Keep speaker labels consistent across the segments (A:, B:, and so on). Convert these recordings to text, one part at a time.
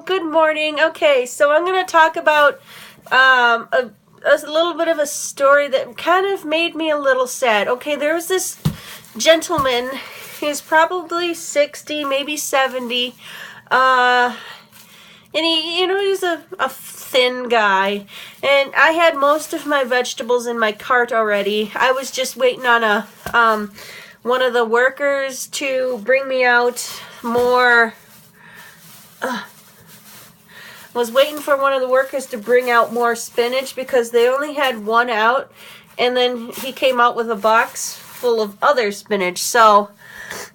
A: good morning. Okay, so I'm going to talk about a little bit of a story that kind of made me a little sad. Okay, there was this gentleman. He's probably 60, maybe 70. And he's a thin guy. And I had most of my vegetables in my cart already. I was just waiting on one of the workers to bring me out more. Was waiting for one of the workers to bring out more spinach because they only had one out, and then he came out with a box full of other spinach. So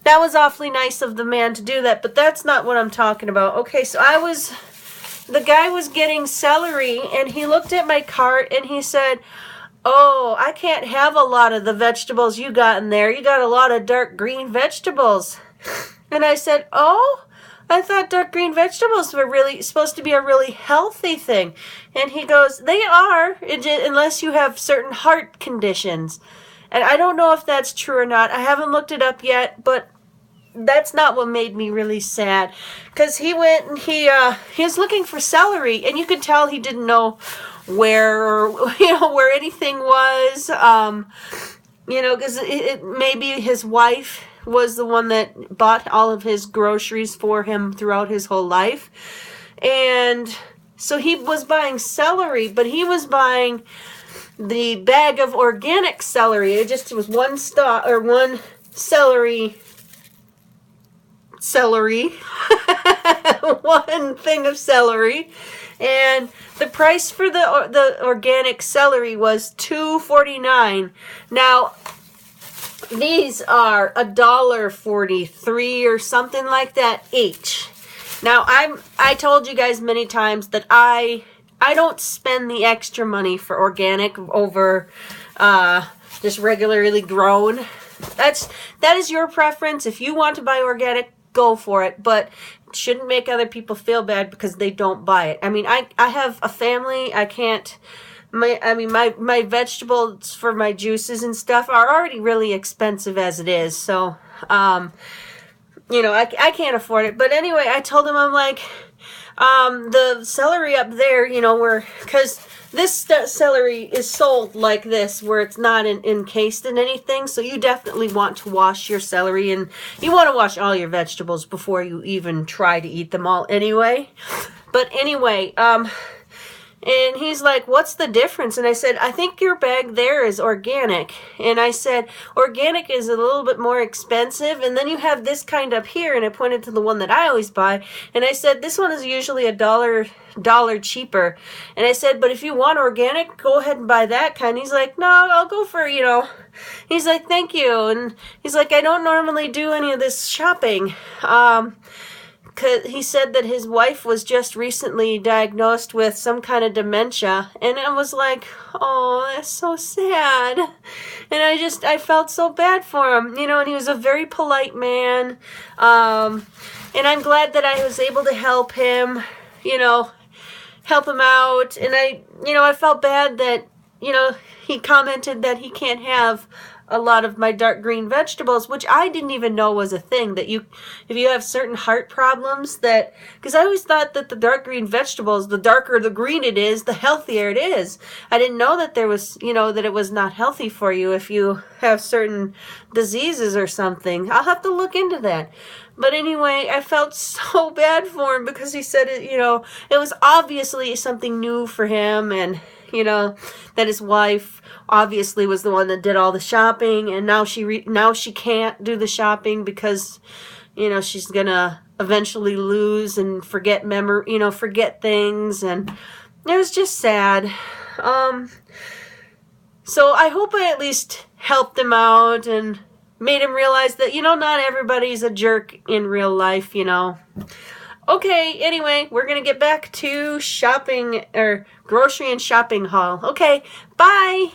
A: that was awfully nice of the man to do that, but that's not what I'm talking about. Okay, so the guy was getting celery, and he looked at my cart and he said, "Oh, I can't have a lot of the vegetables you got in there. You got a lot of dark green vegetables." And I said, "Oh, I thought dark green vegetables were really supposed to be a really healthy thing." And he goes, "They are, unless you have certain heart conditions." And I don't know if that's true or not. I haven't looked it up yet, but that's not what made me really sad. Because he went and he was looking for celery, and you could tell he didn't know where anything was. Because maybe his wife was the one that bought all of his groceries for him throughout his whole life. And so he was buying celery, but he was buying the bag of organic celery. It was one celery, one thing of celery. And the price for the organic celery was $2.49. Now, these are $1.43 or something like that each. Now, I told you guys many times that I don't spend the extra money for organic over just regularly grown. That is your preference. If you want to buy organic, go for it, but it shouldn't make other people feel bad because they don't buy it. I mean, I have a family. I can't. My vegetables for my juices and stuff are already really expensive as it is. So, I can't afford it. But anyway, I told him, I'm like, the celery up there, because this celery is sold like this, where it's not encased in anything. So you definitely want to wash your celery, and you want to wash all your vegetables before you even try to eat them all anyway. But anyway, and he's like, "What's the difference?" And I said, "I think your bag there is organic." And I said, "Organic is a little bit more expensive. And then you have this kind up here." And I pointed to the one that I always buy. And I said, "This one is usually $1 cheaper." And I said, "But if you want organic, go ahead and buy that kind." He's like, "No, I'll go for, He's like, "Thank you." And he's like, "I don't normally do any of this shopping." Cause he said that his wife was just recently diagnosed with some kind of dementia, and I was like, "Oh, that's so sad." And I felt so bad for him, and he was a very polite man, and I'm glad that I was able to help him, help him out. And I felt bad that, he commented that he can't have a lot of my dark green vegetables, which I didn't even know was a thing, that if you have certain heart problems, because I always thought that the dark green vegetables, the darker the green it is, the healthier it is. I didn't know that there was, that it was not healthy for you if you have certain diseases or something. I'll have to look into that. But anyway, I felt so bad for him because he said it, it was obviously something new for him, and that his wife obviously was the one that did all the shopping, and now she can't do the shopping because, she's gonna eventually lose and forget forget things, and it was just sad. So I hope I at least helped him out and made him realize that, not everybody's a jerk in real life, Okay, anyway, we're going to get back to shopping, or grocery and shopping haul. Okay, bye!